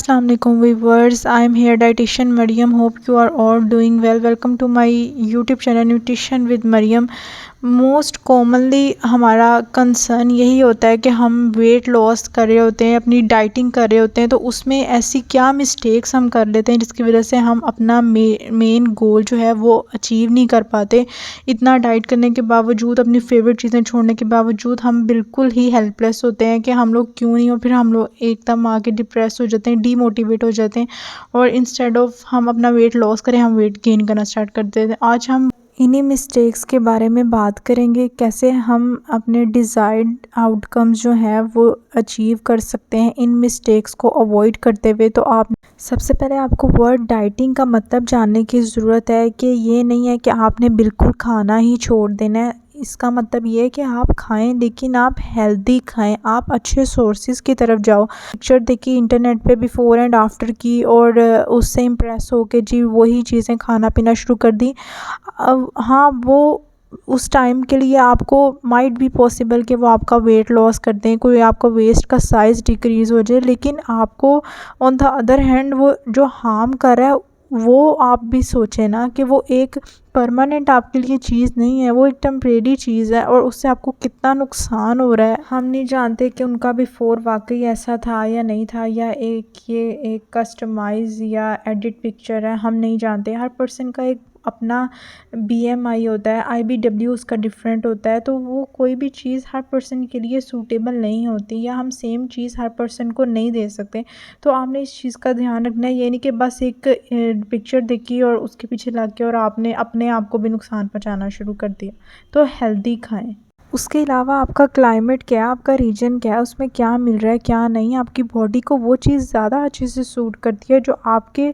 Assalamu alaikum viewers. I am here dietitian Mariam. Hope you are all doing well. Welcome to my YouTube channel Nutrition with Mariam. Most commonly हमारा concern यही होता है कि हम weight loss कर रहे होते हैं, अपनी डाइटिंग कर रहे होते हैं, तो उसमें ऐसी क्या मिस्टेक्स हम कर लेते हैं जिसकी वजह से हम अपना मेन गोल जो है वो अचीव नहीं कर पाते। इतना डाइट करने के बावजूद, अपनी फेवरेट चीज़ें छोड़ने के बावजूद हम बिल्कुल ही हेल्पलेस होते हैं कि हम लोग क्यों नहीं, और फिर हम लोग एकदम आके डिप्रेस हो जाते हैं, डीमोटिवेट हो जाते हैं, और इंस्टेड ऑफ हम अपना वेट लॉस करें हम वेट गेन करना स्टार्ट कर देते हैं। आज हम इन्हीं मिस्टेक्स के बारे में बात करेंगे, कैसे हम अपने डिज़ायर्ड आउटकम्स जो हैं वो अचीव कर सकते हैं इन मिस्टेक्स को अवॉइड करते हुए। तो आप सबसे पहले आपको वर्ड डाइटिंग का मतलब जानने की ज़रूरत है कि ये नहीं है कि आपने बिल्कुल खाना ही छोड़ देना है। इसका मतलब ये है कि आप खाएं लेकिन आप हेल्दी खाएं, आप अच्छे सोर्सेज की तरफ जाओ। पिक्चर देखिए इंटरनेट पे बिफ़ोर एंड आफ्टर की, और उससे इम्प्रेस होके जी वही चीज़ें खाना पीना शुरू कर दी। अब हाँ, वो उस टाइम के लिए आपको माइट बी पॉसिबल कि वो आपका वेट लॉस कर दें, कोई आपका वेस्ट का साइज़ डिक्रीज़ हो जाए, लेकिन आपको ऑन द अदर हैंड वो जो हार्म कर रहा है वो आप भी सोचें ना कि वो एक परमानेंट आपके लिए चीज़ नहीं है, वो एक टेम्परेरी चीज़ है, और उससे आपको कितना नुकसान हो रहा है हम नहीं जानते कि उनका बिफ़ोर वाकई ऐसा था या नहीं था, या ये एक कस्टमाइज़ या एडिट पिक्चर है, हम नहीं जानते। हर पर्सन का एक अपना BMI होता है, IBW उसका डिफरेंट होता है, तो वो कोई भी चीज़ हर पर्सन के लिए सूटेबल नहीं होती, या हम सेम चीज़ हर पर्सन को नहीं दे सकते। तो आपने इस चीज़ का ध्यान रखना है, ये नहीं कि बस एक पिक्चर देखी और उसके पीछे लग के और आपने अपने आप को भी नुकसान पहुंचाना शुरू कर दिया। तो हेल्दी खाएं। उसके अलावा आपका क्लाइमेट क्या है, आपका रीजन क्या है, उसमें क्या मिल रहा है क्या नहीं, आपकी बॉडी को वो चीज़ ज़्यादा अच्छे से सूट करती है जो आपके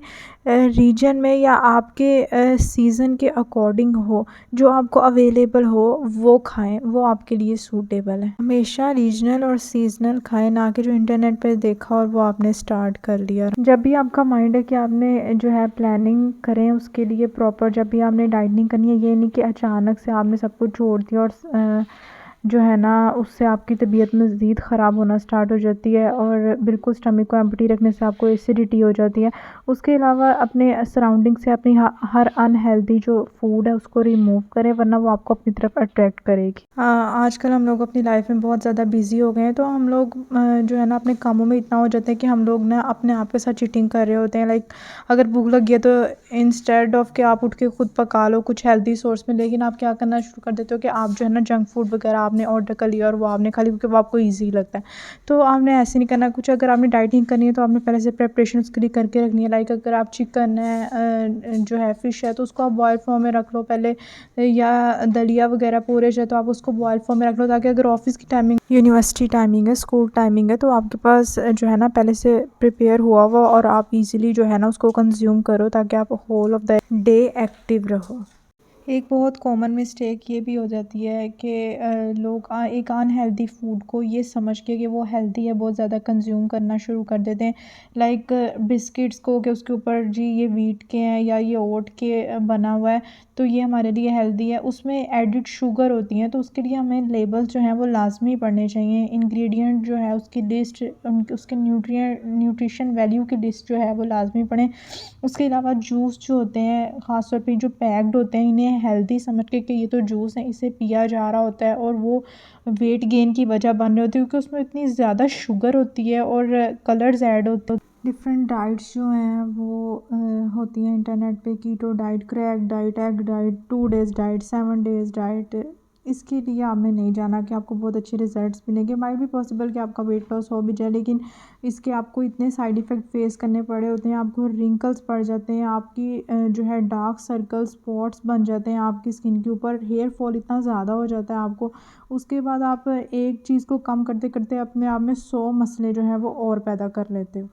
रीजन में या आपके सीज़न के अकॉर्डिंग हो, जो आपको अवेलेबल हो वो खाएं, वो आपके लिए सूटेबल है। हमेशा रीजनल और सीजनल खाएं, ना कि जो इंटरनेट पे देखा और वो आपने स्टार्ट कर लिया। जब भी आपका माइंड है कि आपने जो है प्लानिंग करें उसके लिए प्रॉपर, जब भी आपने डाइटिंग करनी है, ये नहीं कि अचानक से आपने सब कुछ छोड़ दिया और जो है ना उससे आपकी तबीयत मज़ीद ख़राब होना स्टार्ट हो जाती है, और बिल्कुल स्टमक को एम्प्टी रखने से आपको एसिडिटी हो जाती है। उसके अलावा अपने सराउंडिंग से अपनी हर अनहेल्दी जो फूड है उसको रिमूव करें, वरना वो आपको अपनी तरफ अट्रैक्ट करेगी। आजकल हम लोग अपनी लाइफ में बहुत ज़्यादा बिजी हो गए हैं, तो हम लोग जो है ना अपने कामों में इतना हो जाते हैं कि हम लोग ना अपने आप के साथ चीटिंग कर रहे होते हैं। लाइक अगर भूख लगी है तो इंस्टेड ऑफ कि आप उठ के खुद पका लो कुछ हेल्दी सोर्स में, लेकिन आप क्या करना शुरू कर देते हो कि आप जो है ना जंक फूड वगैरह आपने ऑर्डर कर लिया और वो आपने खा लिया क्योंकि वो आपको ईजी लगता है। तो आपने ऐसे नहीं करना कुछ। अगर आपने डाइटिंग करनी है तो आपने पहले से प्रेपरेशन उसके लिए करके रखनी है। लाइक अगर आप चिकन है जो है फ़िश है तो उसको आप बॉयल फॉर्म में रख लो पहले, या दलिया वगैरह पोरेज है तो आप उसको बॉयल फॉर्म में रख लो, ताकि अगर ऑफिस की टाइमिंग, यूनिवर्सिटी टाइमिंग है, स्कूल टाइमिंग है, तो आपके पास जो है ना पहले से प्रिपेयर हुआ हुआ और आप इजीली जो है ना उसको कंज्यूम करो, ताकि आप whole of the day active रहो। एक बहुत कॉमन मिस्टेक ये भी हो जाती है कि लोग एक अनहेल्दी फूड को ये समझ के कि वो हेल्दी है बहुत ज़्यादा कंज्यूम करना शुरू कर देते हैं। लाइक बिस्किट्स को कि उसके ऊपर जी ये वीट के हैं या ये ओट के बना हुआ है तो ये हमारे लिए हेल्दी है, उसमें एडिड शुगर होती हैं, तो उसके लिए हमें लेबल्स जो हैं वो लाजमी पढ़ने चाहिए। इंग्रेडिएंट जो है उसकी लिस्ट, उसके न्यूट्रिशन वैल्यू की लिस्ट जो है वो लाजमी पढ़ें। उसके अलावा जूस जो होते हैं ख़ासतौर पे जो पैक्ड होते हैं, इन्हें हेल्दी समझ के कि ये तो जूस है इसे पिया जा रहा होता है, और वो वेट गेन की वजह बन रही होती है क्योंकि उसमें इतनी ज़्यादा शुगर होती है और कलर्स ऐड होते हैं। डिफरेंट डाइट्स जो हैं वो होती हैं इंटरनेट पे, keto diet, crack diet, egg diet, 2 days diet, 7 days diet. इसके लिए आपने नहीं जाना कि आपको बहुत अच्छे रिजल्ट्स मिलेंगे। माइट भी पॉसिबल कि आपका वेट लॉस हो भी जाए, लेकिन इसके आपको इतने साइड इफ़ेक्ट फेस करने पड़े होते हैं, आपको रिंकल्स पड़ जाते हैं, आपकी जो है डार्क सर्कल स्पॉट्स बन जाते हैं आपकी स्किन के ऊपर, हेयर फॉल इतना ज़्यादा हो जाता है आपको। उसके बाद आप एक चीज़ को कम करते करते अपने आप में 100 मसले जो हैं वो और पैदा कर लेते हो।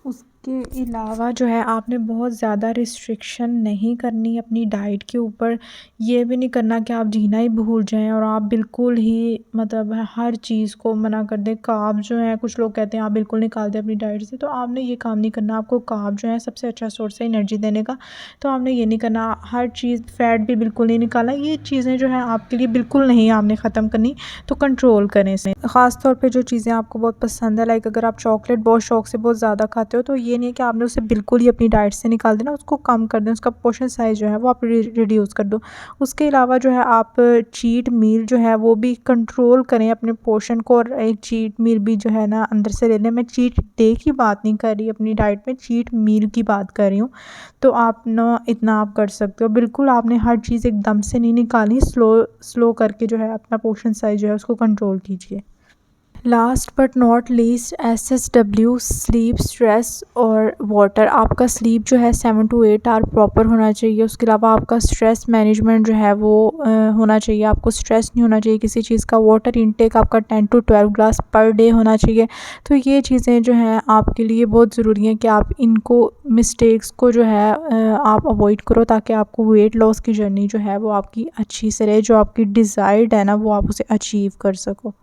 उसके अलावा जो है आपने बहुत ज़्यादा रिस्ट्रिक्शन नहीं करनी अपनी डाइट के ऊपर। ये भी नहीं करना कि आप जीना ही भूल जाएं और आप बिल्कुल ही मतलब हर चीज़ को मना कर दें। कार्ब जो है कुछ लोग कहते हैं आप बिल्कुल निकाल दें अपनी डाइट से, तो आपने ये काम नहीं करना। आपको कार्ब जो है सबसे अच्छा सोर्स है एनर्जी देने का, तो आपने ये नहीं करना। हर चीज़ फैट भी बिल्कुल नहीं निकालना। ये चीज़ें जो है आपके लिए बिल्कुल नहीं आपने ख़त्म करनी, तो कंट्रोल करें इसे। ख़ास तौर पे जो चीज़ें आपको बहुत पसंद है, लाइक अगर आप चॉकलेट बहुत शौक से बहुत ज़्यादा खाते खाते हो, तो ये नहीं है कि आपने उसे बिल्कुल ही अपनी डाइट से निकाल देना, उसको कम कर दें, उसका पोर्शन साइज़ जो है वो आप रिड्यूस कर दो। उसके अलावा जो है आप चीट मील जो है वो भी कंट्रोल करें अपने पोर्शन को, और एक चीट मील भी जो है ना अंदर से ले लें। मैं चीट डे की बात नहीं कर रही अपनी डाइट में, चीट मील की बात कर रही हूँ। तो आप ना इतना आप कर सकते हो। बिल्कुल आपने हर चीज़ एकदम से नहीं निकालनी, स्लो स्लो करके जो है अपना पोर्शन साइज़ जो है उसको कंट्रोल कीजिए। Last but not least SSW, sleep, stress और वाटर। आपका स्लीप जो है 7 to 8 आवर प्रॉपर होना चाहिए। उसके अलावा आपका स्ट्रेस मैनेजमेंट जो है वो होना चाहिए, आपको स्ट्रेस नहीं होना चाहिए किसी चीज़ का। वाटर इनटेक आपका 10 to 12 ग्लास पर डे होना चाहिए। तो ये चीज़ें जो हैं आपके लिए बहुत ज़रूरी हैं कि आप इनको मिस्टेक्स को जो है आप अवॉइड करो, ताकि आपको वेट लॉस की जर्नी जो है वो आपकी अच्छी से रहे, जो आपकी डिज़ायर्ड है ना वो आप उसे अचीव कर सको।